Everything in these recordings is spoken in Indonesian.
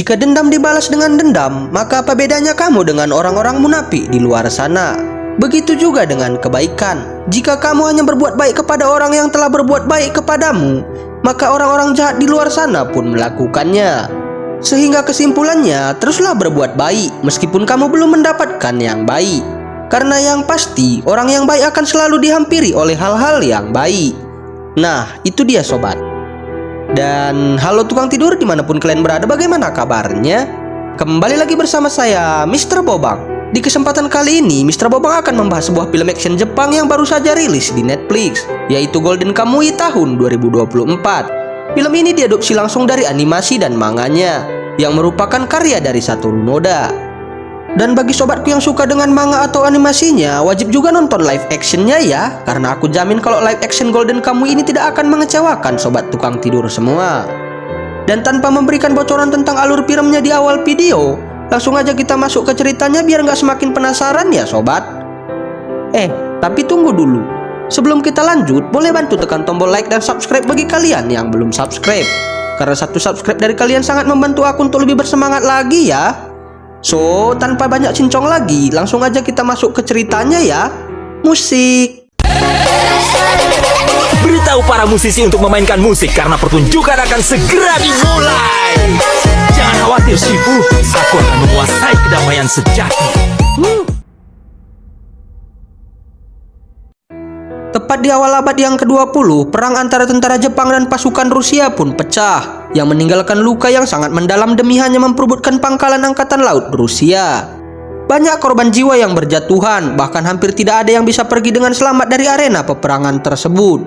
Jika dendam dibalas dengan dendam, maka apa bedanya kamu dengan orang-orang munafik di luar sana? Begitu juga dengan kebaikan. Jika kamu hanya berbuat baik kepada orang yang telah berbuat baik kepadamu, maka orang-orang jahat di luar sana pun melakukannya. Sehingga kesimpulannya, teruslah berbuat baik meskipun kamu belum mendapatkan yang baik. Karena yang pasti, orang yang baik akan selalu dihampiri oleh hal-hal yang baik. Nah, itu dia sobat. Dan halo tukang tidur dimanapun kalian berada, bagaimana kabarnya? Kembali lagi bersama saya, Mr. Bobang. Di kesempatan kali ini, Mr. Bobang akan membahas sebuah film action Jepang yang baru saja rilis di Netflix, yaitu Golden Kamuy tahun 2024. Film ini diadopsi langsung dari animasi dan manganya, yang merupakan karya dari Satoru Noda. Dan bagi sobatku yang suka dengan manga atau animasinya, wajib juga nonton live actionnya ya, karena aku jamin kalau live action Golden Kamuy ini tidak akan mengecewakan sobat tukang tidur semua. Dan tanpa memberikan bocoran tentang alur filmnya di awal video, langsung aja kita masuk ke ceritanya biar nggak semakin penasaran ya sobat. Tapi tunggu dulu. Sebelum kita lanjut, boleh bantu tekan tombol like dan subscribe bagi kalian yang belum subscribe. Karena satu subscribe dari kalian sangat membantu aku untuk lebih bersemangat lagi ya. So, tanpa banyak cincong lagi, langsung aja kita masuk ke ceritanya ya. Musik. Beritahu para musisi untuk memainkan musik karena pertunjukan akan segera dimulai. Jangan khawatir Shifu, aku akan menguasai kedamaian sejati. Tepat di awal abad yang ke-20, perang antara tentara Jepang dan pasukan Rusia pun pecah, yang meninggalkan luka yang sangat mendalam demi hanya memperebutkan pangkalan angkatan laut Rusia. Banyak korban jiwa yang berjatuhan, bahkan hampir tidak ada yang bisa pergi dengan selamat dari arena peperangan tersebut.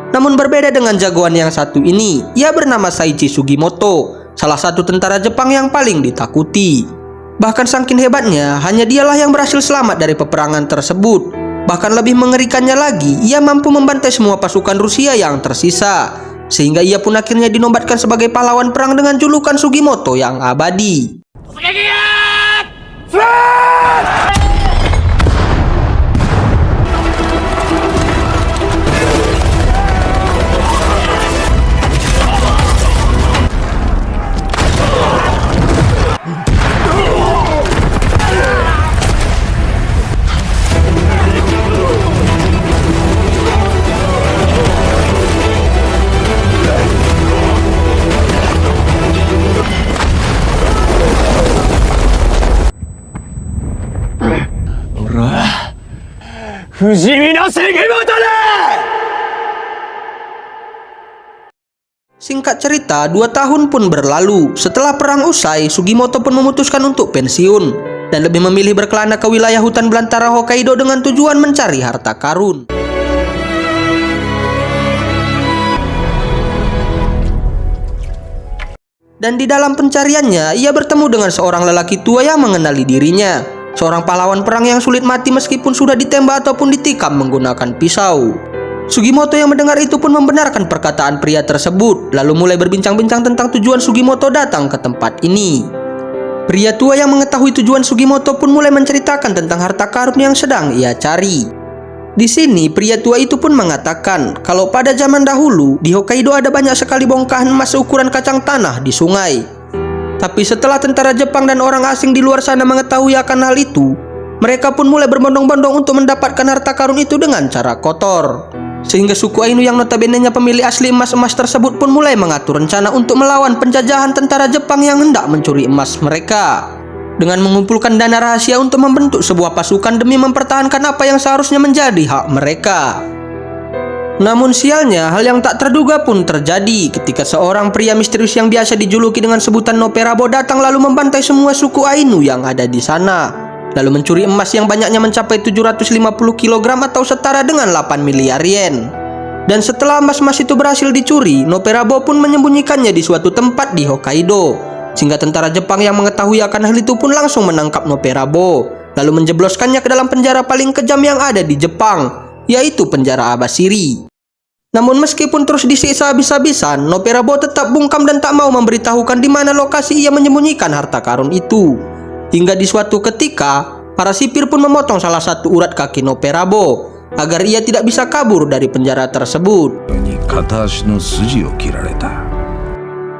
Namun berbeda dengan jagoan yang satu ini, ia bernama Saichi Sugimoto, salah satu tentara Jepang yang paling ditakuti. Bahkan saking hebatnya, hanya dialah yang berhasil selamat dari peperangan tersebut. Bahkan lebih mengerikannya lagi, ia mampu membantai semua pasukan Rusia yang tersisa, sehingga ia pun akhirnya dinobatkan sebagai pahlawan perang dengan julukan Sugimoto yang abadi. Singkat cerita, 2 tahun pun berlalu. Setelah perang usai, Sugimoto pun memutuskan untuk pensiun dan lebih memilih berkelana ke wilayah hutan belantara Hokkaido dengan tujuan mencari harta karun. Dan di dalam pencariannya, ia bertemu dengan seorang lelaki tua yang mengenali dirinya, seorang pahlawan perang yang sulit mati meskipun sudah ditembak ataupun ditikam menggunakan pisau. Sugimoto yang mendengar itu pun membenarkan perkataan pria tersebut, lalu mulai berbincang-bincang tentang tujuan Sugimoto datang ke tempat ini. Pria tua yang mengetahui tujuan Sugimoto pun mulai menceritakan tentang harta karun yang sedang ia cari. Di sini pria tua itu pun mengatakan kalau pada zaman dahulu di Hokkaido ada banyak sekali bongkahan emas seukuran kacang tanah di sungai. Tapi setelah tentara Jepang dan orang asing di luar sana mengetahui akan hal itu, mereka pun mulai berbondong-bondong untuk mendapatkan harta karun itu dengan cara kotor. Sehingga suku Ainu yang notabene-nya pemilik asli emas-emas tersebut pun mulai mengatur rencana untuk melawan penjajahan tentara Jepang yang hendak mencuri emas mereka, dengan mengumpulkan dana rahasia untuk membentuk sebuah pasukan demi mempertahankan apa yang seharusnya menjadi hak mereka. Namun sialnya, hal yang tak terduga pun terjadi ketika seorang pria misterius yang biasa dijuluki dengan sebutan Noperabo datang lalu membantai semua suku Ainu yang ada di sana, lalu mencuri emas yang banyaknya mencapai 750 kg atau setara dengan 8 miliar yen. Dan setelah emas-emas itu berhasil dicuri, Noperabo pun menyembunyikannya di suatu tempat di Hokkaido, sehingga tentara Jepang yang mengetahui akan hal itu pun langsung menangkap Noperabo, lalu menjebloskannya ke dalam penjara paling kejam yang ada di Jepang, yaitu penjara Abashiri. Namun meskipun terus disiksa habis-habisan, Noperabo tetap bungkam dan tak mau memberitahukan di mana lokasi ia menyembunyikan harta karun itu. Hingga di suatu ketika, para sipir pun memotong salah satu urat kaki Noperabo agar ia tidak bisa kabur dari penjara tersebut.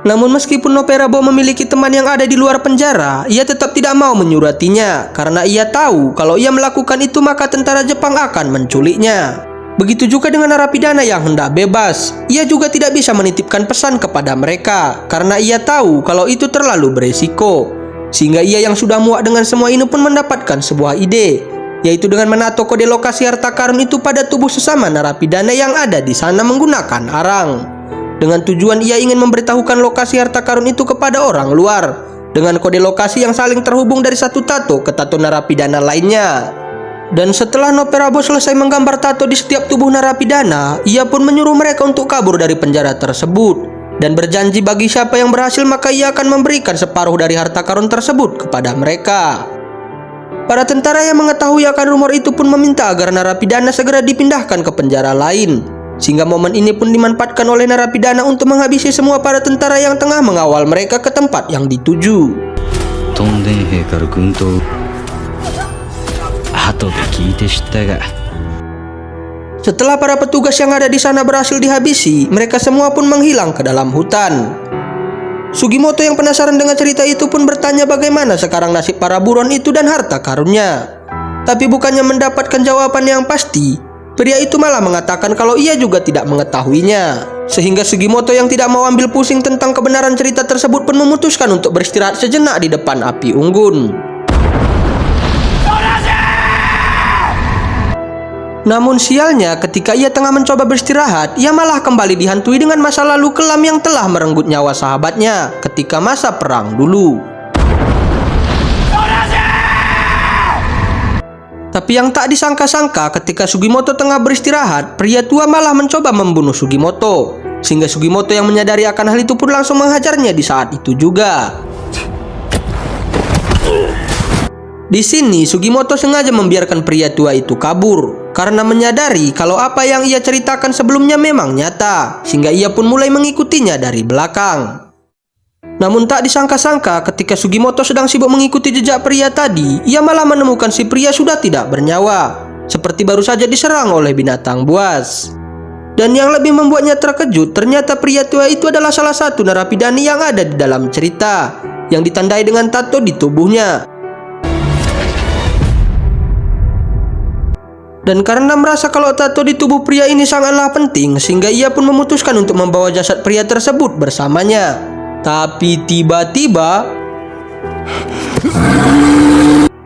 Namun meskipun Noperabo memiliki teman yang ada di luar penjara, ia tetap tidak mau menyuratinya karena ia tahu kalau ia melakukan itu maka tentara Jepang akan menculiknya. Begitu juga dengan narapidana yang hendak bebas, ia juga tidak bisa menitipkan pesan kepada mereka karena ia tahu kalau itu terlalu beresiko. Sehingga ia yang sudah muak dengan semua ini pun mendapatkan sebuah ide, yaitu dengan menato kode lokasi harta karun itu pada tubuh sesama narapidana yang ada di sana menggunakan arang. Dengan tujuan ia ingin memberitahukan lokasi harta karun itu kepada orang luar dengan kode lokasi yang saling terhubung dari satu tato ke tato narapidana lainnya. Dan setelah Noperabo selesai menggambar tato di setiap tubuh narapidana, ia pun menyuruh mereka untuk kabur dari penjara tersebut dan berjanji bagi siapa yang berhasil maka ia akan memberikan separuh dari harta karun tersebut kepada mereka. Para tentara yang mengetahui akan rumor itu pun meminta agar narapidana segera dipindahkan ke penjara lain. Sehingga momen ini pun dimanfaatkan oleh narapidana untuk menghabisi semua para tentara yang tengah mengawal mereka ke tempat yang dituju. Setelah para petugas yang ada di sana berhasil dihabisi, mereka semua pun menghilang ke dalam hutan. Sugimoto yang penasaran dengan cerita itu pun bertanya bagaimana sekarang nasib para buron itu dan harta karunnya. Tapi bukannya mendapatkan jawaban yang pasti, pria itu malah mengatakan kalau ia juga tidak mengetahuinya. Sehingga Sugimoto yang tidak mau ambil pusing tentang kebenaran cerita tersebut pun memutuskan untuk beristirahat sejenak di depan api unggun. Namun sialnya ketika ia tengah mencoba beristirahat, ia malah kembali dihantui dengan masa lalu kelam yang telah merenggut nyawa sahabatnya ketika masa perang dulu. Tapi yang tak disangka-sangka ketika Sugimoto tengah beristirahat, pria tua malah mencoba membunuh Sugimoto. Sehingga Sugimoto yang menyadari akan hal itu pun langsung menghajarnya di saat itu juga. Di sini Sugimoto sengaja membiarkan pria tua itu kabur karena menyadari kalau apa yang ia ceritakan sebelumnya memang nyata, sehingga ia pun mulai mengikutinya dari belakang. Namun tak disangka-sangka ketika Sugimoto sedang sibuk mengikuti jejak pria tadi, ia malah menemukan si pria sudah tidak bernyawa, seperti baru saja diserang oleh binatang buas. Dan yang lebih membuatnya terkejut, ternyata pria tua itu adalah salah satu narapidana yang ada di dalam cerita, yang ditandai dengan tato di tubuhnya. Dan karena merasa kalau tato di tubuh pria ini sangatlah penting, sehingga ia pun memutuskan untuk membawa jasad pria tersebut bersamanya. Tapi tiba-tiba,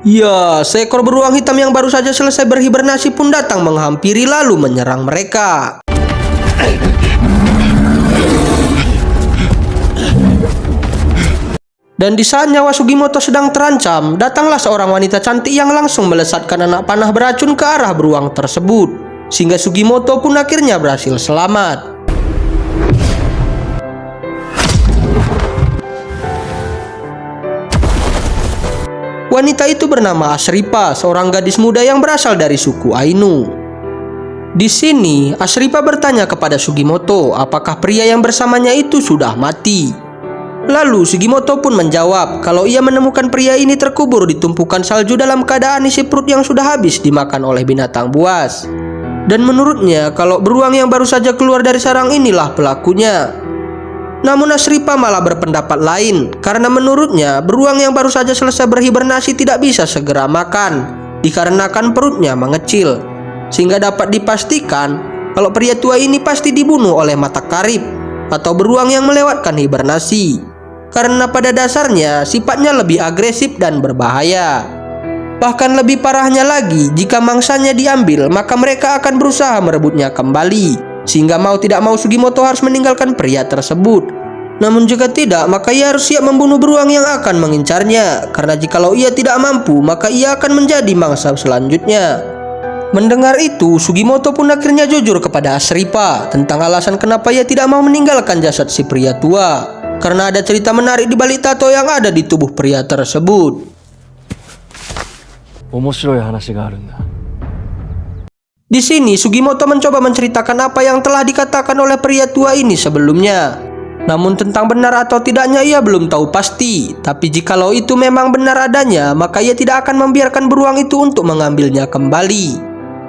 ya, seekor beruang hitam yang baru saja selesai berhibernasi pun datang menghampiri lalu menyerang mereka. Dan di saat nyawa Sugimoto sedang terancam, datanglah seorang wanita cantik yang langsung melesatkan anak panah beracun ke arah beruang tersebut, sehingga Sugimoto pun akhirnya berhasil selamat. Wanita itu bernama Asripa, seorang gadis muda yang berasal dari suku Ainu. Di sini, Asripa bertanya kepada Sugimoto apakah pria yang bersamanya itu sudah mati. Lalu Sugimoto pun menjawab kalau ia menemukan pria ini terkubur di tumpukan salju dalam keadaan isi perut yang sudah habis dimakan oleh binatang buas. Dan menurutnya kalau beruang yang baru saja keluar dari sarang inilah pelakunya. Namun Asripa malah berpendapat lain karena menurutnya beruang yang baru saja selesai berhibernasi tidak bisa segera makan dikarenakan perutnya mengecil, sehingga dapat dipastikan kalau pria tua ini pasti dibunuh oleh mata karib atau beruang yang melewatkan hibernasi, karena pada dasarnya sifatnya lebih agresif dan berbahaya. Bahkan lebih parahnya lagi, jika mangsanya diambil maka mereka akan berusaha merebutnya kembali, sehingga mau tidak mau Sugimoto harus meninggalkan pria tersebut. Namun jika tidak, maka ia harus siap membunuh beruang yang akan mengincarnya, karena jikalau ia tidak mampu maka ia akan menjadi mangsa selanjutnya. Mendengar itu, Sugimoto pun akhirnya jujur kepada Asripa tentang alasan kenapa ia tidak mau meninggalkan jasad si pria tua, karena ada cerita menarik di balik tato yang ada di tubuh pria tersebut. Di sini Sugimoto mencoba menceritakan apa yang telah dikatakan oleh pria tua ini sebelumnya. Namun tentang benar atau tidaknya ia belum tahu pasti. Tapi jikalau itu memang benar adanya, maka ia tidak akan membiarkan beruang itu untuk mengambilnya kembali.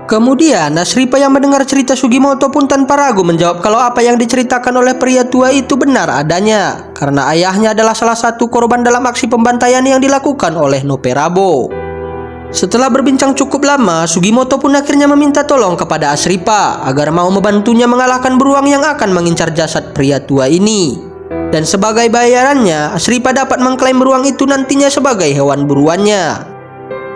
Kemudian Asripa yang mendengar cerita Sugimoto pun tanpa ragu menjawab kalau apa yang diceritakan oleh pria tua itu benar adanya, karena ayahnya adalah salah satu korban dalam aksi pembantaian yang dilakukan oleh Noperabo. Setelah berbincang cukup lama, Sugimoto pun akhirnya meminta tolong kepada Asripa agar mau membantunya mengalahkan beruang yang akan mengincar jasad pria tua ini. Dan sebagai bayarannya, Asripa dapat mengklaim beruang itu nantinya sebagai hewan buruannya.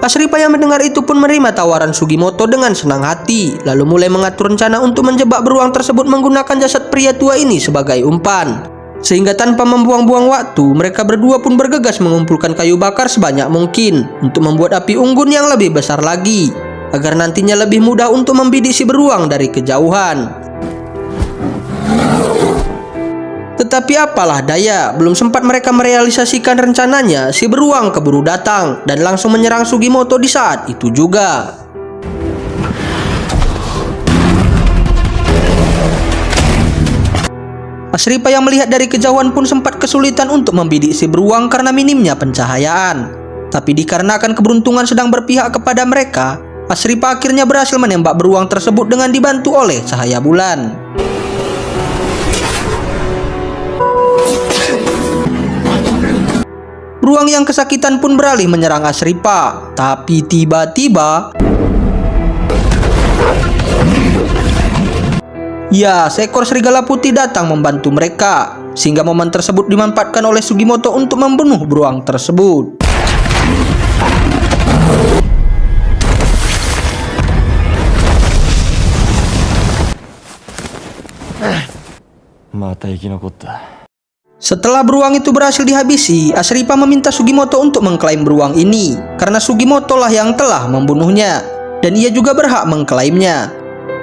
Asripa yang mendengar itu pun menerima tawaran Sugimoto dengan senang hati, lalu mulai mengatur rencana untuk menjebak beruang tersebut menggunakan jasad pria tua ini sebagai umpan. Sehingga tanpa membuang-buang waktu, mereka berdua pun bergegas mengumpulkan kayu bakar sebanyak mungkin untuk membuat api unggun yang lebih besar lagi, agar nantinya lebih mudah untuk membidik si beruang dari kejauhan. Tetapi apalah daya, belum sempat mereka merealisasikan rencananya, si beruang keburu datang dan langsung menyerang Sugimoto di saat itu juga. Asripa yang melihat dari kejauhan pun sempat kesulitan untuk membidik si beruang karena minimnya pencahayaan. Tapi dikarenakan keberuntungan sedang berpihak kepada mereka, Asripa akhirnya berhasil menembak beruang tersebut dengan dibantu oleh cahaya bulan. Beruang yang kesakitan pun beralih menyerang Asripa, tapi tiba-tiba seekor serigala putih datang membantu mereka, sehingga momen tersebut dimanfaatkan oleh Sugimoto untuk membunuh beruang tersebut. Setelah beruang itu berhasil dihabisi, Asripa meminta Sugimoto untuk mengklaim beruang ini, karena Sugimoto lah yang telah membunuhnya, dan ia juga berhak mengklaimnya.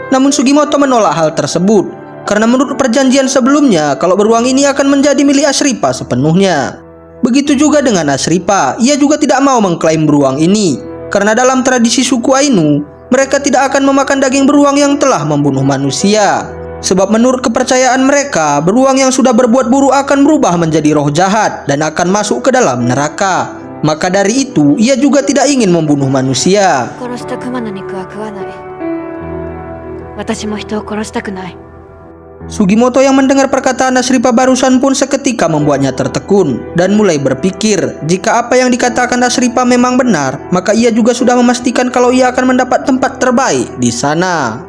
Namun Sugimoto menolak hal tersebut, karena menurut perjanjian sebelumnya, kalau beruang ini akan menjadi milik Asripa sepenuhnya. Begitu juga dengan Asripa, ia juga tidak mau mengklaim beruang ini, karena dalam tradisi suku Ainu, mereka tidak akan memakan daging beruang yang telah membunuh manusia. Sebab menurut kepercayaan mereka, beruang yang sudah berbuat buruk akan berubah menjadi roh jahat dan akan masuk ke dalam neraka. Maka dari itu, ia juga tidak ingin membunuh manusia. Sugimoto yang mendengar perkataan Asripa barusan pun seketika membuatnya tertekun dan mulai berpikir, jika apa yang dikatakan Asripa memang benar, maka ia juga sudah memastikan kalau ia akan mendapat tempat terbaik di sana.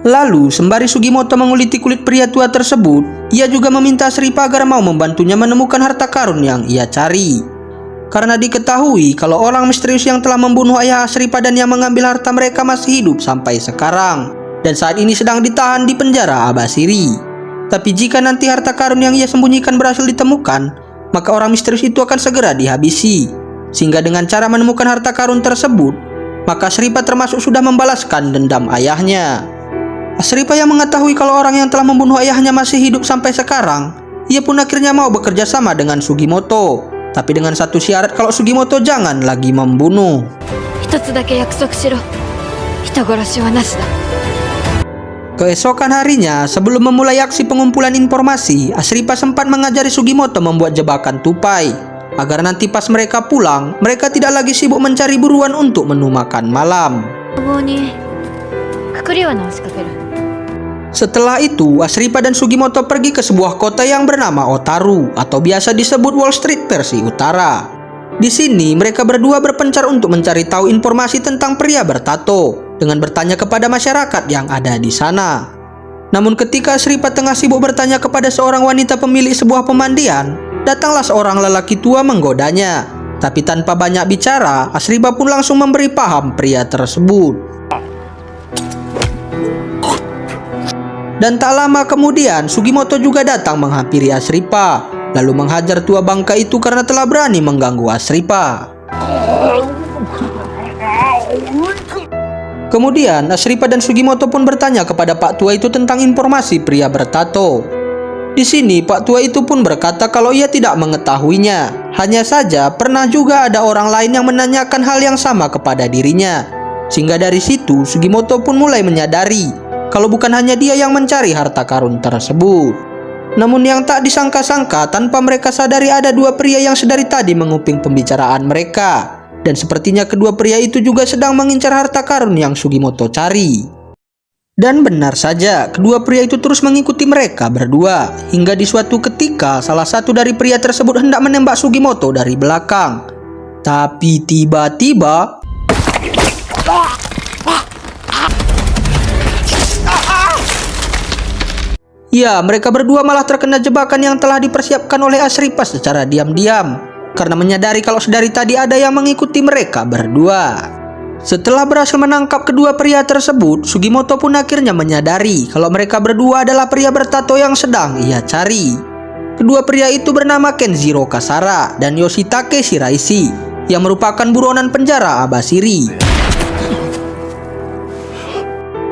Lalu, sembari Sugimoto menguliti kulit pria tua tersebut, ia juga meminta Asripa agar mau membantunya menemukan harta karun yang ia cari. Karena diketahui kalau orang misterius yang telah membunuh ayah Asripa dan yang mengambil harta mereka masih hidup sampai sekarang, dan saat ini sedang ditahan di penjara Abasiri. Tapi jika nanti harta karun yang ia sembunyikan berhasil ditemukan, maka orang misterius itu akan segera dihabisi. Sehingga dengan cara menemukan harta karun tersebut, maka Asripa termasuk sudah membalaskan dendam ayahnya. Asripa yang mengetahui kalau orang yang telah membunuh ayahnya masih hidup sampai sekarang, ia pun akhirnya mau bekerja sama dengan Sugimoto, tapi dengan satu syarat kalau Sugimoto jangan lagi membunuh. Keesokan harinya, sebelum memulai aksi pengumpulan informasi, Asripa sempat mengajari Sugimoto membuat jebakan tupai, agar nanti pas mereka pulang, mereka tidak lagi sibuk mencari buruan untuk menu makan malam. Setelah itu, Asripa dan Sugimoto pergi ke sebuah kota yang bernama Otaru, atau biasa disebut Wall Street versi utara. Di sini, mereka berdua berpencar untuk mencari tahu informasi tentang pria bertato, dengan bertanya kepada masyarakat yang ada di sana. Namun ketika Asripa tengah sibuk bertanya kepada seorang wanita pemilik sebuah pemandian, datanglah seorang lelaki tua menggodanya. Tapi tanpa banyak bicara, Asripa pun langsung memberi paham pria tersebut. Dan tak lama kemudian, Sugimoto juga datang menghampiri Asripa, lalu menghajar tua bangka itu karena telah berani mengganggu Asripa. Kemudian, Asripa dan Sugimoto pun bertanya kepada Pak Tua itu tentang informasi pria bertato. Di sini, Pak Tua itu pun berkata kalau ia tidak mengetahuinya. Hanya saja, pernah juga ada orang lain yang menanyakan hal yang sama kepada dirinya. Sehingga dari situ, Sugimoto pun mulai menyadari kalau bukan hanya dia yang mencari harta karun tersebut. Namun yang tak disangka-sangka, tanpa mereka sadari ada dua pria yang sedari tadi menguping pembicaraan mereka. Dan sepertinya kedua pria itu juga sedang mengincar harta karun yang Sugimoto cari. Dan benar saja, kedua pria itu terus mengikuti mereka berdua. Hingga di suatu ketika, salah satu dari pria tersebut hendak menembak Sugimoto dari belakang. Tapi tiba-tiba... ya, mereka berdua malah terkena jebakan yang telah dipersiapkan oleh Asripa secara diam-diam. Karena menyadari kalau sedari tadi ada yang mengikuti mereka berdua. Setelah berhasil menangkap kedua pria tersebut, Sugimoto pun akhirnya menyadari kalau mereka berdua adalah pria bertato yang sedang ia cari. Kedua pria itu bernama Kenjiro Kasara dan Yoshitake Shiraishi, yang merupakan buronan penjara Abashiri.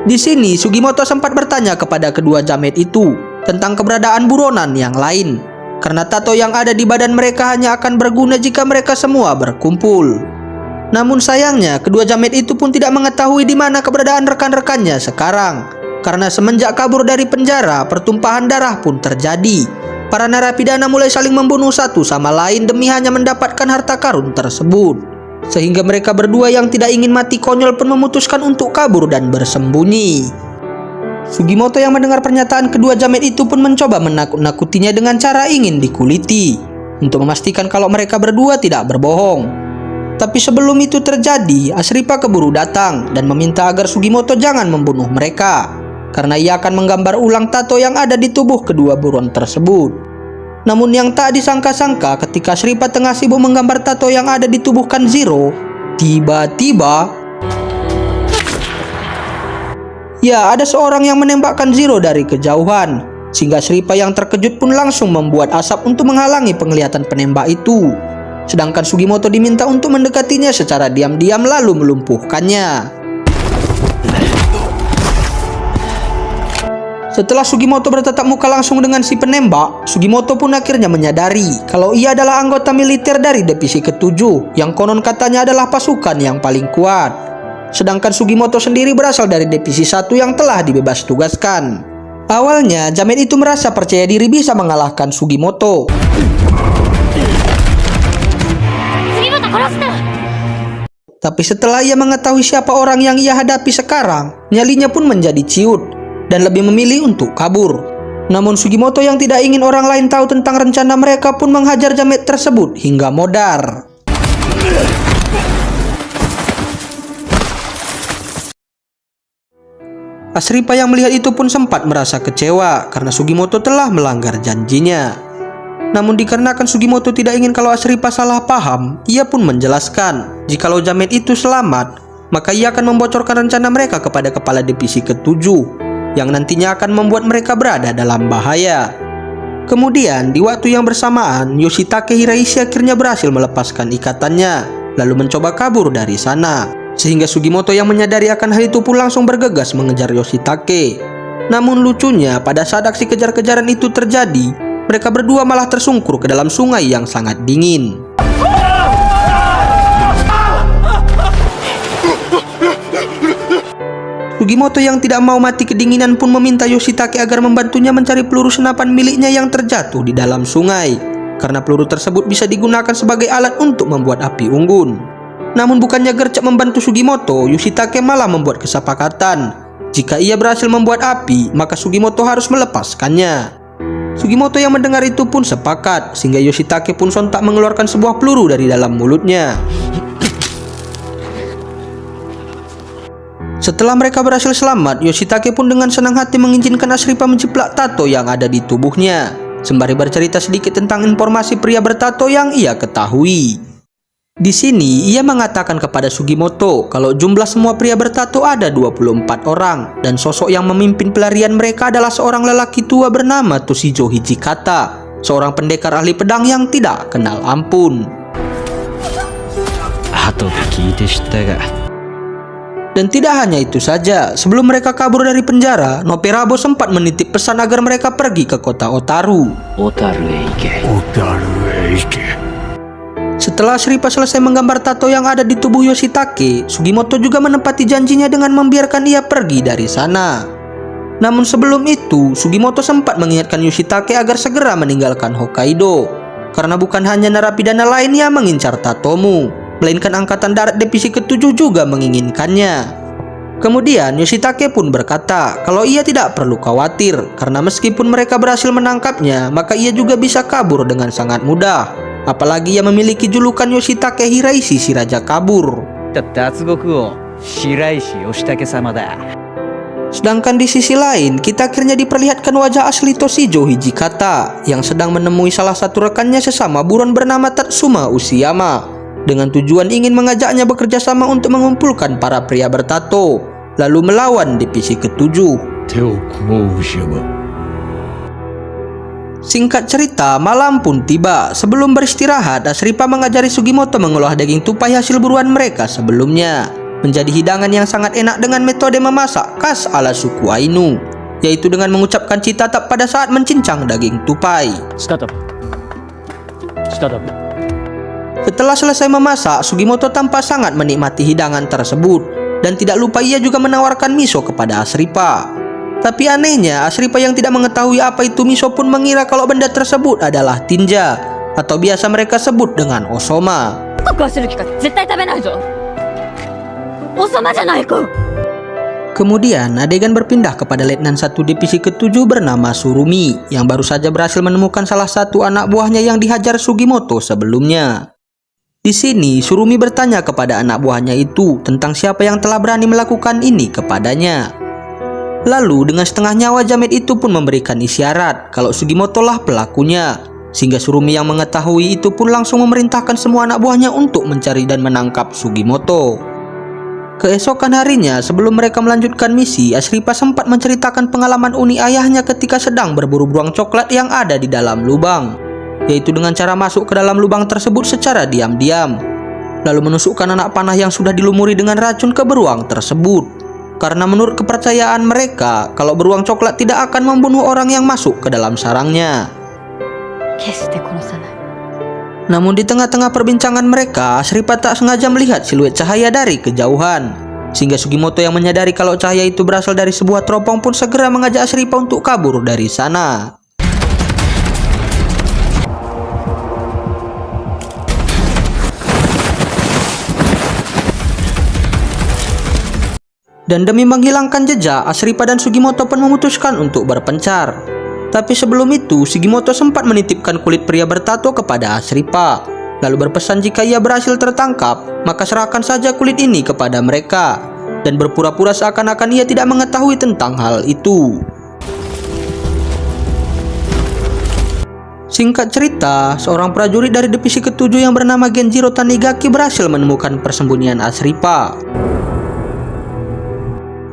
Di sini Sugimoto sempat bertanya kepada kedua jamet itu tentang keberadaan buronan yang lain, karena tato yang ada di badan mereka hanya akan berguna jika mereka semua berkumpul. Namun sayangnya, kedua jamet itu pun tidak mengetahui di mana keberadaan rekan-rekannya sekarang. Karena semenjak kabur dari penjara, pertumpahan darah pun terjadi. Para narapidana mulai saling membunuh satu sama lain demi hanya mendapatkan harta karun tersebut. Sehingga mereka berdua yang tidak ingin mati konyol pun memutuskan untuk kabur dan bersembunyi. Sugimoto yang mendengar pernyataan kedua jamet itu pun mencoba menakut-nakutinya dengan cara ingin dikuliti, untuk memastikan kalau mereka berdua tidak berbohong. Tapi sebelum itu terjadi, Asripa keburu datang dan meminta agar Sugimoto jangan membunuh mereka, karena ia akan menggambar ulang tato yang ada di tubuh kedua buron tersebut. Namun yang tak disangka-sangka, ketika Asripa tengah sibuk menggambar tato yang ada di tubuh Kanjiro, tiba-tiba... ya, ada seorang yang menembakkan Kanjiro dari kejauhan, sehingga Asripa yang terkejut pun langsung membuat asap untuk menghalangi penglihatan penembak itu. Sedangkan Sugimoto diminta untuk mendekatinya secara diam-diam lalu melumpuhkannya. Setelah Sugimoto bertatap muka langsung dengan si penembak, Sugimoto pun akhirnya menyadari kalau ia adalah anggota militer dari divisi ke-7 yang konon katanya adalah pasukan yang paling kuat. Sedangkan Sugimoto sendiri berasal dari divisi 1 yang telah dibebas tugaskan. Awalnya, jamet itu merasa percaya diri bisa mengalahkan Sugimoto. Tapi setelah ia mengetahui siapa orang yang ia hadapi sekarang, nyalinya pun menjadi ciut dan lebih memilih untuk kabur. Namun Sugimoto yang tidak ingin orang lain tahu tentang rencana mereka pun menghajar jamet tersebut hingga modar. Asripa yang melihat itu pun sempat merasa kecewa karena Sugimoto telah melanggar janjinya. Namun dikarenakan Sugimoto tidak ingin kalau Asripa salah paham, ia pun menjelaskan jikalau jamet itu selamat, maka ia akan membocorkan rencana mereka kepada kepala divisi ke-7 yang nantinya akan membuat mereka berada dalam bahaya. Kemudian di waktu yang bersamaan, Yoshitake Hiraishi akhirnya berhasil melepaskan ikatannya lalu mencoba kabur dari sana. Sehingga Sugimoto yang menyadari akan hal itu pun langsung bergegas mengejar Yoshitake. Namun lucunya, pada saat aksi kejar-kejaran itu terjadi, mereka berdua malah tersungkur ke dalam sungai yang sangat dingin. Sugimoto yang tidak mau mati kedinginan pun meminta Yoshitake agar membantunya mencari peluru senapan miliknya yang terjatuh di dalam sungai, karena peluru tersebut bisa digunakan sebagai alat untuk membuat api unggun. Namun bukannya gercep membantu Sugimoto, Yoshitake malah membuat kesepakatan. Jika ia berhasil membuat api, maka Sugimoto harus melepaskannya. Sugimoto yang mendengar itu pun sepakat, sehingga Yoshitake pun sontak mengeluarkan sebuah peluru dari dalam mulutnya. Setelah mereka berhasil selamat, Yoshitake pun dengan senang hati mengizinkan Asripa menjiplak tato yang ada di tubuhnya, sembari bercerita sedikit tentang informasi pria bertato yang ia ketahui. Di sini ia mengatakan kepada Sugimoto kalau jumlah semua pria bertato ada 24 orang dan sosok yang memimpin pelarian mereka adalah seorang lelaki tua bernama Toshijo Hijikata, seorang pendekar ahli pedang yang tidak kenal ampun. Dan tidak hanya itu saja, sebelum mereka kabur dari penjara, Noperabo sempat menitip pesan agar mereka pergi ke kota Otaru. Setelah Asripa selesai menggambar tato yang ada di tubuh Yoshitake, Sugimoto juga menepati janjinya dengan membiarkan ia pergi dari sana. Namun sebelum itu, Sugimoto sempat mengingatkan Yoshitake agar segera meninggalkan Hokkaido, karena bukan hanya narapidana lain yang mengincar tatomu, melainkan Angkatan Darat Divisi ke-7 juga menginginkannya. Kemudian Yoshitake pun berkata kalau ia tidak perlu khawatir karena meskipun mereka berhasil menangkapnya, maka ia juga bisa kabur dengan sangat mudah. Apalagi ia memiliki julukan Yoshitake Hiraishi, si raja kabur. Sedangkan di sisi lain, kita akhirnya diperlihatkan wajah asli Toshijo Hijikata yang sedang menemui salah satu rekannya sesama buron bernama Tatsuma Usuyama dengan tujuan ingin mengajaknya bekerja sama untuk mengumpulkan para pria bertato lalu melawan divisi ke-7. Singkat cerita, malam pun tiba. Sebelum beristirahat, Asripa mengajari Sugimoto mengolah daging tupai hasil buruan mereka sebelumnya menjadi hidangan yang sangat enak dengan metode memasak khas ala suku Ainu, yaitu dengan mengucapkan citatap pada saat mencincang daging tupai. Setelah selesai memasak, Sugimoto tampak sangat menikmati hidangan tersebut dan tidak lupa ia juga menawarkan miso kepada Asripa. Tapi anehnya, Asripa yang tidak mengetahui apa itu miso pun mengira kalau benda tersebut adalah tinja atau biasa mereka sebut dengan osoma. Kemudian adegan berpindah kepada Letnan 1 Divisi ke-7 bernama Surumi yang baru saja berhasil menemukan salah satu anak buahnya yang dihajar Sugimoto sebelumnya. Di sini Surumi bertanya kepada anak buahnya itu tentang siapa yang telah berani melakukan ini kepadanya. Lalu dengan setengah nyawa jamet itu pun memberikan isyarat kalau Sugimoto lah pelakunya, sehingga Surumi yang mengetahui itu pun langsung memerintahkan semua anak buahnya untuk mencari dan menangkap Sugimoto. Keesokan harinya, sebelum mereka melanjutkan misi, Asripa sempat menceritakan pengalaman unik ayahnya ketika sedang berburu beruang coklat yang ada di dalam lubang, yaitu dengan cara masuk ke dalam lubang tersebut secara diam-diam, lalu menusukkan anak panah yang sudah dilumuri dengan racun ke beruang tersebut. Karena menurut kepercayaan mereka, kalau beruang coklat tidak akan membunuh orang yang masuk ke dalam sarangnya. Namun di tengah-tengah perbincangan mereka, Asripa tak sengaja melihat siluet cahaya dari kejauhan, sehingga Sugimoto yang menyadari kalau cahaya itu berasal dari sebuah teropong pun segera mengajak Asripa untuk kabur dari sana. Dan demi menghilangkan jejak, Asripa dan Sugimoto pun memutuskan untuk berpencar. Tapi sebelum itu, Sugimoto sempat menitipkan kulit pria bertato kepada Asripa, lalu berpesan jika ia berhasil tertangkap, maka serahkan saja kulit ini kepada mereka, dan berpura-pura seakan-akan ia tidak mengetahui tentang hal itu. Singkat cerita, seorang prajurit dari divisi ke-7 yang bernama Genjiro Tanigaki berhasil menemukan persembunyian Asripa.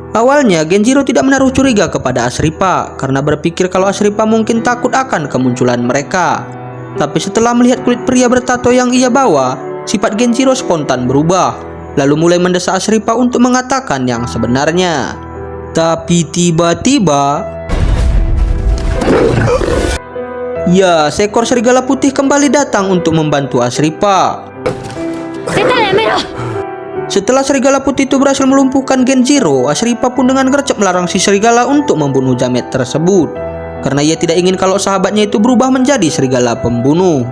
Awalnya Genjiro tidak menaruh curiga kepada Asripa karena berpikir kalau Asripa mungkin takut akan kemunculan mereka. Tapi setelah melihat kulit pria bertato yang ia bawa, sifat Genjiro spontan berubah, lalu mulai mendesak Asripa untuk mengatakan yang sebenarnya. Tapi tiba-tiba, ya, seekor serigala putih kembali datang untuk membantu Asripa. Setelah serigala putih itu berhasil melumpuhkan Genjiro, Asripa pun dengan gercep melarang si serigala untuk membunuh jamet tersebut, karena ia tidak ingin kalau sahabatnya itu berubah menjadi serigala pembunuh.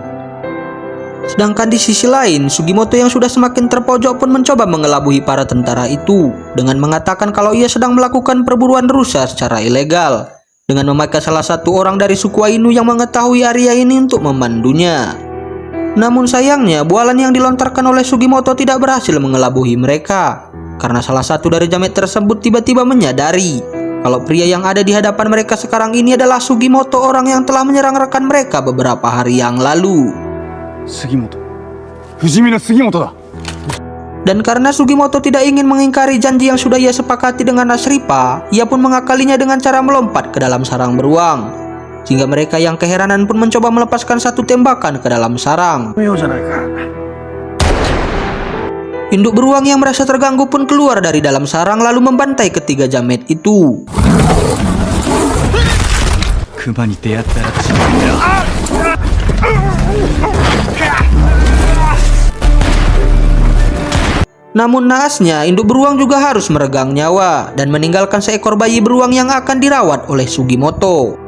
Sedangkan di sisi lain, Sugimoto yang sudah semakin terpojok pun mencoba mengelabui para tentara itu dengan mengatakan kalau ia sedang melakukan perburuan rusa secara ilegal, dengan memakai salah satu orang dari suku Ainu yang mengetahui area ini untuk memandunya. Namun sayangnya, bualan yang dilontarkan oleh Sugimoto tidak berhasil mengelabui mereka, karena salah satu dari jamet tersebut tiba-tiba menyadari kalau pria yang ada di hadapan mereka sekarang ini adalah Sugimoto, orang yang telah menyerang rekan mereka beberapa hari yang lalu. Sugimoto da. Dan karena Sugimoto tidak ingin mengingkari janji yang sudah ia sepakati dengan Asripa, ia pun mengakalinya dengan cara melompat ke dalam sarang beruang, sehingga mereka yang keheranan pun mencoba melepaskan satu tembakan ke dalam sarang. Induk beruang yang merasa terganggu pun keluar dari dalam sarang lalu membantai ketiga jamet itu. Namun naasnya, induk beruang juga harus meregang nyawa dan meninggalkan seekor bayi beruang yang akan dirawat oleh Sugimoto.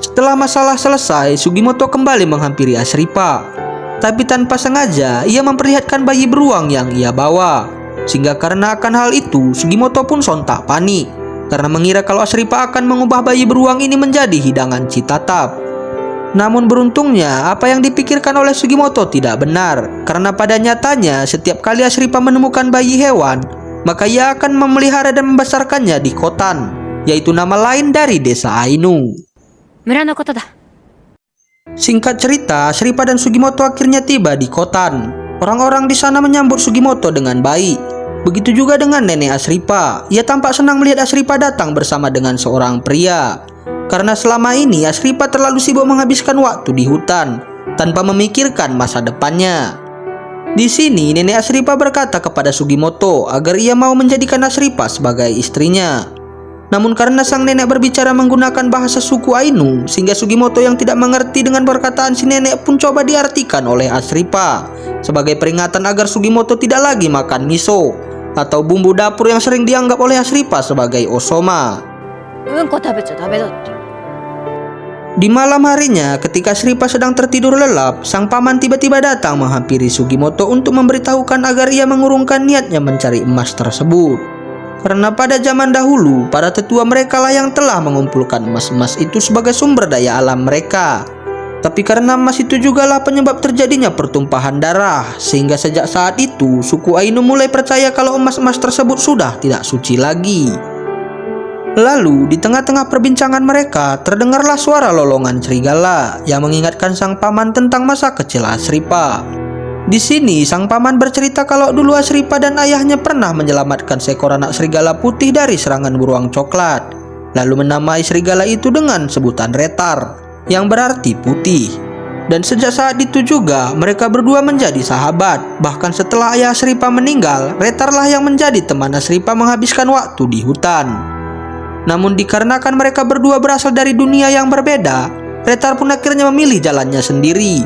Setelah masalah selesai, Sugimoto kembali menghampiri Asripa. Tapi tanpa sengaja ia memperlihatkan bayi beruang yang ia bawa. Sehingga karena akan hal itu Sugimoto pun sontak panik karena mengira kalau Asripa akan mengubah bayi beruang ini menjadi hidangan Citatap. Namun beruntungnya apa yang dipikirkan oleh Sugimoto tidak benar, karena pada nyatanya setiap kali Asripa menemukan bayi hewan, maka ia akan memelihara dan membesarkannya di Kotan, yaitu nama lain dari desa Ainu. Singkat cerita, Asripa dan Sugimoto akhirnya tiba di Kotan. Orang-orang di sana menyambut Sugimoto dengan baik. Begitu juga dengan nenek Asripa. Ia tampak senang melihat Asripa datang bersama dengan seorang pria. Karena selama ini Asripa terlalu sibuk menghabiskan waktu di hutan tanpa memikirkan masa depannya. Di sini nenek Asripa berkata kepada Sugimoto agar ia mau menjadikan Asripa sebagai istrinya. Namun karena sang nenek berbicara menggunakan bahasa suku Ainu, sehingga Sugimoto yang tidak mengerti dengan perkataan si nenek pun coba diartikan oleh Asripa sebagai peringatan agar Sugimoto tidak lagi makan miso atau bumbu dapur yang sering dianggap oleh Asripa sebagai osoma. Di malam harinya, ketika Asripa sedang tertidur lelap, sang paman tiba-tiba datang menghampiri Sugimoto untuk memberitahukan agar ia mengurungkan niatnya mencari emas tersebut. Karena pada zaman dahulu, para tetua mereka lah yang telah mengumpulkan emas-emas itu sebagai sumber daya alam mereka. Tapi karena emas itu jugalah penyebab terjadinya pertumpahan darah, sehingga sejak saat itu, suku Ainu mulai percaya kalau emas-emas tersebut sudah tidak suci lagi. Lalu, di tengah-tengah perbincangan mereka, terdengarlah suara lolongan serigala yang mengingatkan sang paman tentang masa kecil Asripa. Di sini, sang paman bercerita kalau dulu Asripa dan ayahnya pernah menyelamatkan seekor anak serigala putih dari serangan beruang coklat, lalu menamai serigala itu dengan sebutan Retar, yang berarti putih. Dan sejak saat itu juga, mereka berdua menjadi sahabat. Bahkan setelah ayah Asripa meninggal, Retarlah yang menjadi teman Asripa menghabiskan waktu di hutan. Namun dikarenakan mereka berdua berasal dari dunia yang berbeda, Retar pun akhirnya memilih jalannya sendiri.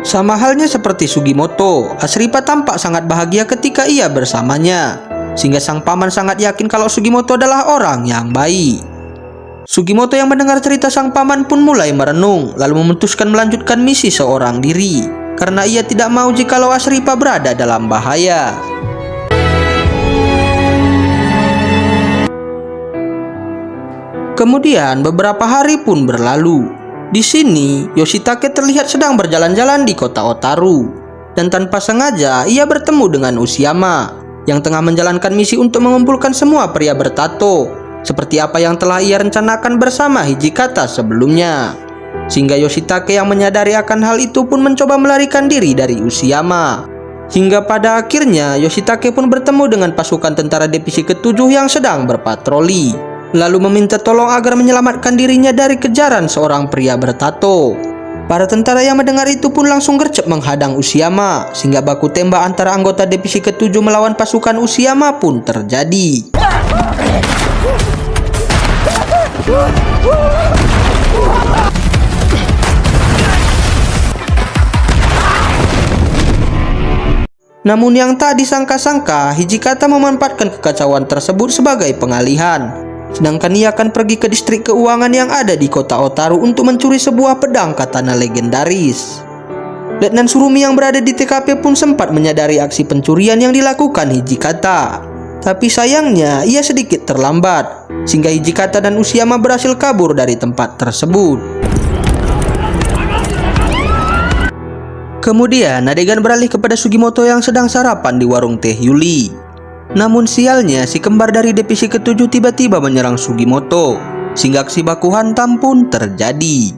Sama halnya seperti Sugimoto, Asripa tampak sangat bahagia ketika ia bersamanya, sehingga sang paman sangat yakin kalau Sugimoto adalah orang yang baik. Sugimoto yang mendengar cerita sang paman pun mulai merenung, lalu memutuskan melanjutkan misi seorang diri, karena ia tidak mau jikalau Asripa berada dalam bahaya. Kemudian beberapa hari pun berlalu. Di sini, Yoshitake terlihat sedang berjalan-jalan di kota Otaru, dan tanpa sengaja ia bertemu dengan Ushiama yang tengah menjalankan misi untuk mengumpulkan semua pria bertato, seperti apa yang telah ia rencanakan bersama Hijikata sebelumnya. Sehingga Yoshitake yang menyadari akan hal itu pun mencoba melarikan diri dari Ushiama. Hingga pada akhirnya Yoshitake pun bertemu dengan pasukan tentara divisi ke-7 yang sedang berpatroli, lalu meminta tolong agar menyelamatkan dirinya dari kejaran seorang pria bertato. Para tentara yang mendengar itu pun langsung gercep menghadang Ushiama, sehingga baku tembak antara anggota divisi ke-7 melawan pasukan Ushiama pun terjadi. Namun yang tak disangka-sangka, Hijikata memanfaatkan kekacauan tersebut sebagai pengalihan. Sedangkan ia akan pergi ke distrik keuangan yang ada di kota Otaru untuk mencuri sebuah pedang katana legendaris. Letnan Surumi yang berada di TKP pun sempat menyadari aksi pencurian yang dilakukan Hijikata. Tapi sayangnya ia sedikit terlambat, sehingga Hijikata dan Ushiama berhasil kabur dari tempat tersebut. Kemudian adegan beralih kepada Sugimoto yang sedang sarapan di warung teh Yuli. Namun sialnya, si kembar dari divisi ke-7 tiba-tiba menyerang Sugimoto, sehingga aksi baku hantam pun terjadi.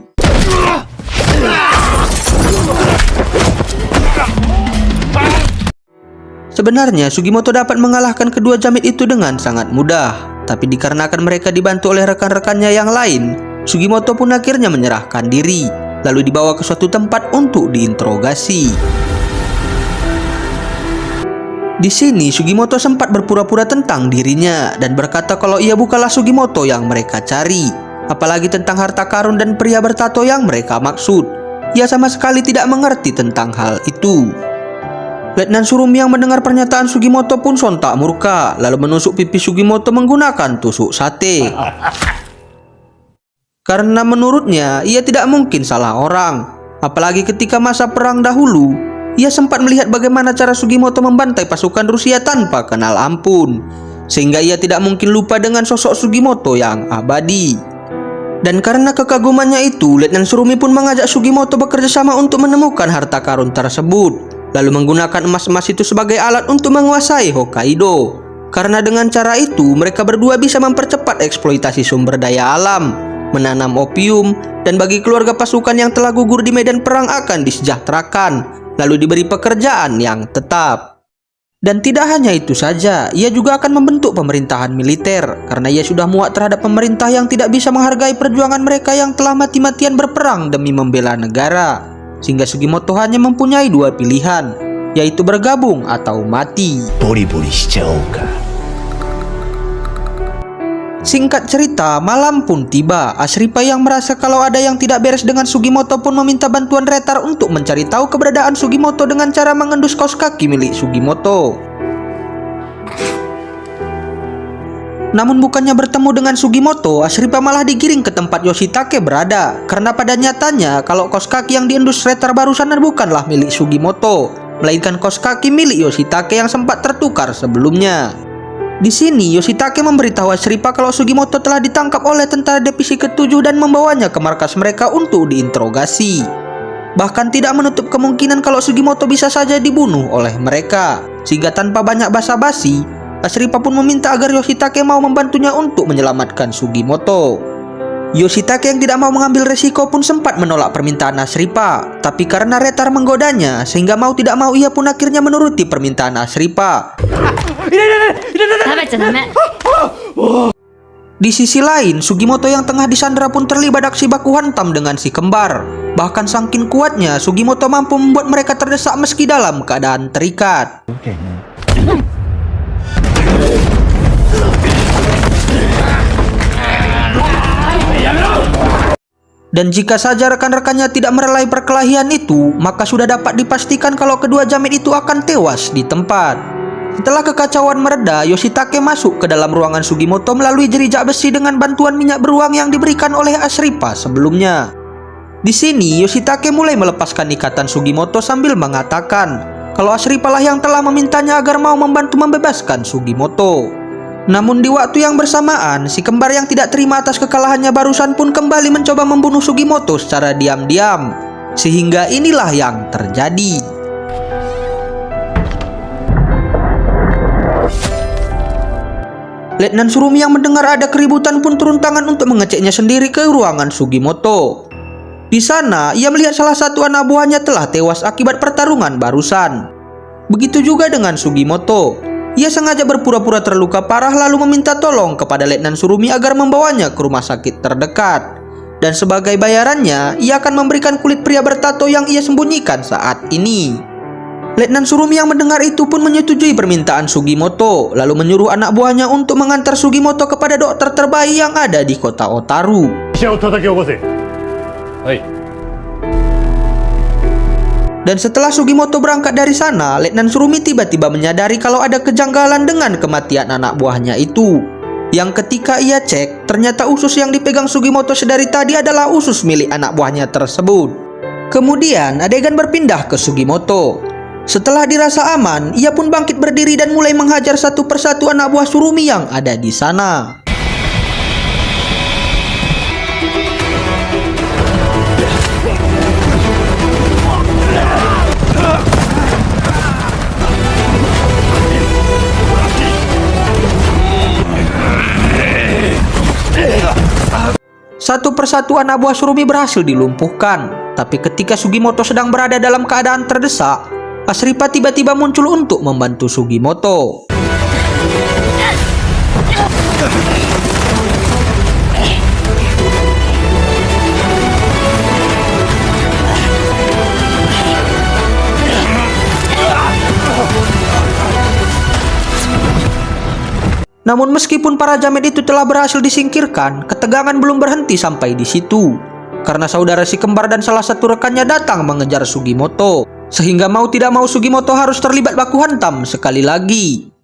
Sebenarnya Sugimoto dapat mengalahkan kedua jamit itu dengan sangat mudah, tapi dikarenakan mereka dibantu oleh rekan-rekannya yang lain, Sugimoto pun akhirnya menyerahkan diri, lalu dibawa ke suatu tempat untuk diinterogasi. Di sini Sugimoto sempat berpura-pura tentang dirinya dan berkata kalau ia bukanlah Sugimoto yang mereka cari, apalagi tentang harta karun dan pria bertato yang mereka maksud. ia sama sekali tidak mengerti tentang hal itu. Letnan Surumi yang mendengar pernyataan Sugimoto pun sontak murka, lalu menusuk pipi Sugimoto menggunakan tusuk sate. Karena menurutnya ia tidak mungkin salah orang, apalagi ketika masa perang dahulu ia sempat melihat bagaimana cara Sugimoto membantai pasukan Rusia tanpa kenal ampun, sehingga ia tidak mungkin lupa dengan sosok Sugimoto yang abadi. Dan karena kekagumannya itu, Letnan Surumi pun mengajak Sugimoto bekerja sama untuk menemukan harta karun tersebut, lalu menggunakan emas-emas itu sebagai alat untuk menguasai Hokkaido. Karena dengan cara itu mereka berdua bisa mempercepat eksploitasi sumber daya alam, menanam opium, dan bagi keluarga pasukan yang telah gugur di medan perang akan disejahterakan, lalu diberi pekerjaan yang tetap. Dan tidak hanya itu saja, ia juga akan membentuk pemerintahan militer, karena ia sudah muak terhadap pemerintah yang tidak bisa menghargai perjuangan mereka yang telah mati-matian berperang demi membela negara. Sehingga Sugimoto hanya mempunyai dua pilihan, yaitu bergabung atau mati. Bori-bori shicau. Singkat cerita, malam pun tiba. Asripa yang merasa kalau ada yang tidak beres dengan Sugimoto pun meminta bantuan Retar untuk mencari tahu keberadaan Sugimoto dengan cara mengendus kaos kaki milik Sugimoto. Namun bukannya bertemu dengan Sugimoto, Asripa malah digiring ke tempat Yoshitake berada. Karena pada nyatanya kalau kaos kaki yang diendus Retar barusan bukanlah milik Sugimoto, melainkan kaos kaki milik Yoshitake yang sempat tertukar sebelumnya. Di sini Yoshitake memberitahu Asripa kalau Sugimoto telah ditangkap oleh tentara divisi ke-7 dan membawanya ke markas mereka untuk diinterogasi. Bahkan tidak menutup kemungkinan kalau Sugimoto bisa saja dibunuh oleh mereka. Sehingga tanpa banyak basa-basi, Asripa pun meminta agar Yoshitake mau membantunya untuk menyelamatkan Sugimoto. Yoshitake yang tidak mau mengambil resiko pun sempat menolak permintaan Asripa, tapi karena Retar menggodanya, sehingga mau tidak mau ia pun akhirnya menuruti permintaan Asripa. Di sisi lain, Sugimoto yang tengah disandera pun terlibat aksi baku hantam dengan si kembar. Bahkan saking kuatnya, Sugimoto mampu membuat mereka terdesak meski dalam keadaan terikat. Dan jika saja rekan-rekannya tidak merelai perkelahian itu, maka sudah dapat dipastikan kalau kedua jamet itu akan tewas di tempat. Setelah kekacauan mereda, Yoshitake masuk ke dalam ruangan Sugimoto melalui jerijak besi dengan bantuan minyak beruang yang diberikan oleh Asripa sebelumnya. Di sini, Yoshitake mulai melepaskan ikatan Sugimoto sambil mengatakan kalau Asripa lah yang telah memintanya agar mau membantu membebaskan Sugimoto. Namun di waktu yang bersamaan, si kembar yang tidak terima atas kekalahannya barusan pun kembali mencoba membunuh Sugimoto secara diam-diam. Sehingga inilah yang terjadi. Letnan Surumi yang mendengar ada keributan pun turun tangan untuk mengeceknya sendiri ke ruangan Sugimoto. Di sana, ia melihat salah satu anak buahnya telah tewas akibat pertarungan barusan. Begitu juga dengan Sugimoto. Ia sengaja berpura-pura terluka parah lalu meminta tolong kepada Letnan Surumi agar membawanya ke rumah sakit terdekat. Dan sebagai bayarannya, ia akan memberikan kulit pria bertato yang ia sembunyikan saat ini. Letnan Surumi yang mendengar itu pun menyetujui permintaan Sugimoto, lalu menyuruh anak buahnya untuk mengantar Sugimoto kepada dokter terbaik yang ada di kota Otaru. Dan setelah Sugimoto berangkat dari sana, Letnan Surumi tiba-tiba menyadari kalau ada kejanggalan dengan kematian anak buahnya itu. Yang ketika ia cek, ternyata usus yang dipegang Sugimoto sedari tadi adalah usus milik anak buahnya tersebut. Kemudian adegan berpindah ke Sugimoto. Setelah dirasa aman, ia pun bangkit berdiri dan mulai menghajar satu persatu anak buah Surumi yang ada di sana. Satu persatu anak buah Surumi berhasil dilumpuhkan. Tapi ketika Sugimoto sedang berada dalam keadaan terdesak, Asripa tiba-tiba muncul untuk membantu Sugimoto. Namun meskipun para jamet itu telah berhasil disingkirkan, ketegangan belum berhenti sampai di situ. karena saudara si kembar dan salah satu rekannya datang mengejar Sugimoto. Sehingga mau tidak mau Sugimoto harus terlibat baku hantam sekali lagi.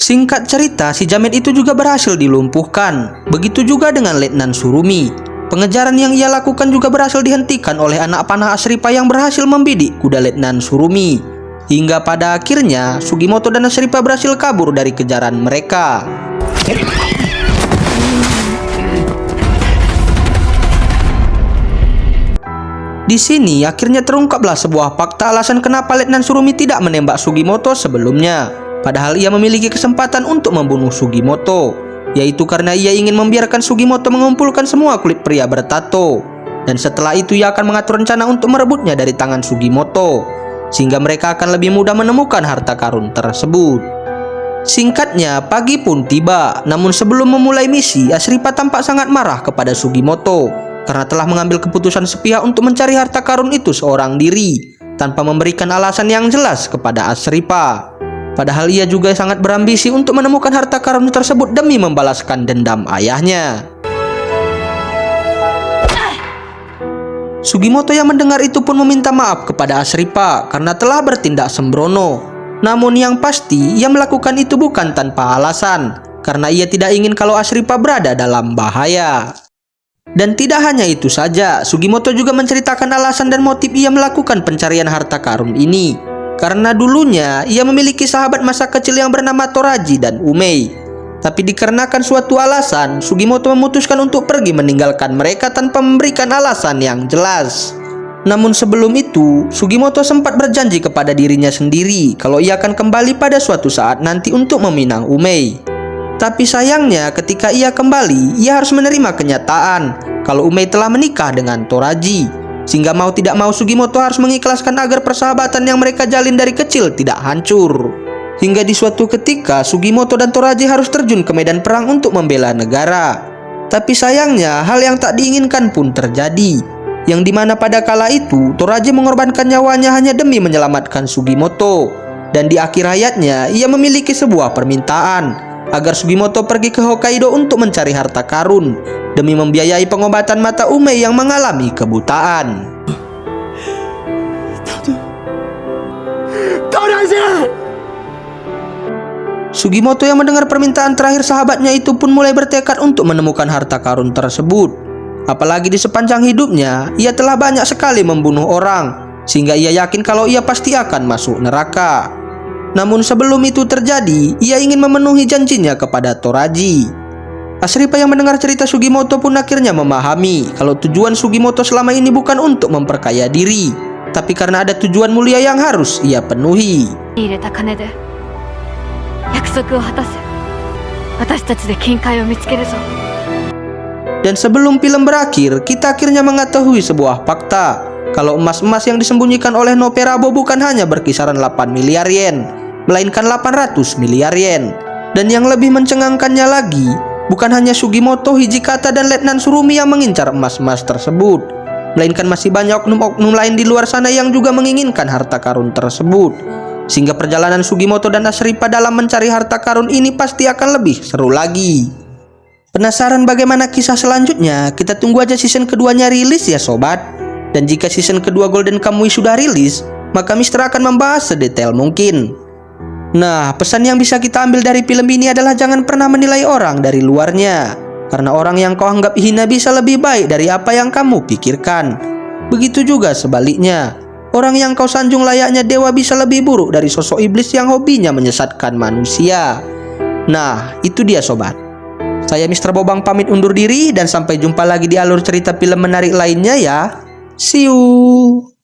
Singkat cerita, si jamet itu juga berhasil dilumpuhkan. Begitu juga dengan Letnan Surumi. Pengejaran yang ia lakukan juga berhasil dihentikan oleh anak panah Asripa yang berhasil membidik kuda Letnan Surumi. Hingga pada akhirnya, Sugimoto dan Asripa berhasil kabur dari kejaran mereka. Di sini akhirnya terungkaplah sebuah fakta alasan kenapa Letnan Surumi tidak menembak Sugimoto sebelumnya. Padahal ia memiliki kesempatan untuk membunuh Sugimoto, yaitu karena ia ingin membiarkan Sugimoto mengumpulkan semua kulit pria bertato. Dan setelah itu ia akan mengatur rencana untuk merebutnya dari tangan Sugimoto, sehingga mereka akan lebih mudah menemukan harta karun tersebut. Singkatnya, pagi pun tiba. Namun sebelum memulai misi, Asripa tampak sangat marah kepada Sugimoto karena telah mengambil keputusan sepihak untuk mencari harta karun itu seorang diri, tanpa memberikan alasan yang jelas kepada Asripa. Padahal ia juga sangat berambisi untuk menemukan harta karun tersebut demi membalaskan dendam ayahnya. Sugimoto yang mendengar itu pun meminta maaf kepada Asripa karena telah bertindak sembrono. Namun yang pasti ia melakukan itu bukan tanpa alasan, karena ia tidak ingin kalau Asripa berada dalam bahaya. Dan tidak hanya itu saja, Sugimoto juga menceritakan alasan dan motif ia melakukan pencarian harta karun ini. Karena dulunya ia memiliki sahabat masa kecil yang bernama Toraji dan Umei. Tapi dikarenakan suatu alasan, Sugimoto memutuskan untuk pergi meninggalkan mereka tanpa memberikan alasan yang jelas. Namun sebelum itu, Sugimoto sempat berjanji kepada dirinya sendiri kalau ia akan kembali pada suatu saat nanti untuk meminang Umei. Tapi sayangnya ketika ia kembali, ia harus menerima kenyataan kalau Umei telah menikah dengan Toraji. Sehingga mau tidak mau Sugimoto harus mengikhlaskan agar persahabatan yang mereka jalin dari kecil tidak hancur. Hingga di suatu ketika Sugimoto dan Toraji harus terjun ke medan perang untuk membela negara. Tapi sayangnya hal yang tak diinginkan pun terjadi, yang dimana pada kala itu Toraji mengorbankan nyawanya hanya demi menyelamatkan Sugimoto. Dan di akhir hayatnya ia memiliki sebuah permintaan agar Sugimoto pergi ke Hokkaido untuk mencari harta karun demi membiayai pengobatan mata Umei yang mengalami kebutaan. Sugimoto yang mendengar permintaan terakhir sahabatnya itu pun mulai bertekad untuk menemukan harta karun tersebut. Apalagi di sepanjang hidupnya ia telah banyak sekali membunuh orang, sehingga ia yakin kalau ia pasti akan masuk neraka. Namun sebelum itu terjadi, ia ingin memenuhi janjinya kepada Toraji. Asripa yang mendengar cerita Sugimoto pun akhirnya memahami kalau tujuan Sugimoto selama ini bukan untuk memperkaya diri, tapi karena ada tujuan mulia yang harus ia penuhi. Dan sebelum film berakhir, kita akhirnya mengetahui sebuah fakta kalau emas-emas yang disembunyikan oleh Noperabo bukan hanya berkisaran 8 miliar yen, melainkan 800 miliar yen. Dan yang lebih mencengangkannya lagi, bukan hanya Sugimoto, Hijikata, dan Letnan Surumi yang mengincar emas-emas tersebut, melainkan masih banyak oknum-oknum lain di luar sana yang juga menginginkan harta karun tersebut. Sehingga perjalanan Sugimoto dan Asripa dalam mencari harta karun ini pasti akan lebih seru lagi. Penasaran bagaimana kisah selanjutnya? Kita tunggu aja season keduanya rilis ya sobat. Dan jika season kedua Golden Kamuy sudah rilis, maka Mister akan membahas sedetail mungkin. Nah, pesan yang bisa kita ambil dari film ini adalah jangan pernah menilai orang dari luarnya, karena orang yang kau anggap hina bisa lebih baik dari apa yang kamu pikirkan. Begitu juga sebaliknya, orang yang kau sanjung layaknya dewa bisa lebih buruk dari sosok iblis yang hobinya menyesatkan manusia. Nah, itu dia sobat. Saya Mr. Bobang pamit undur diri dan sampai jumpa lagi di alur cerita film menarik lainnya ya. See you.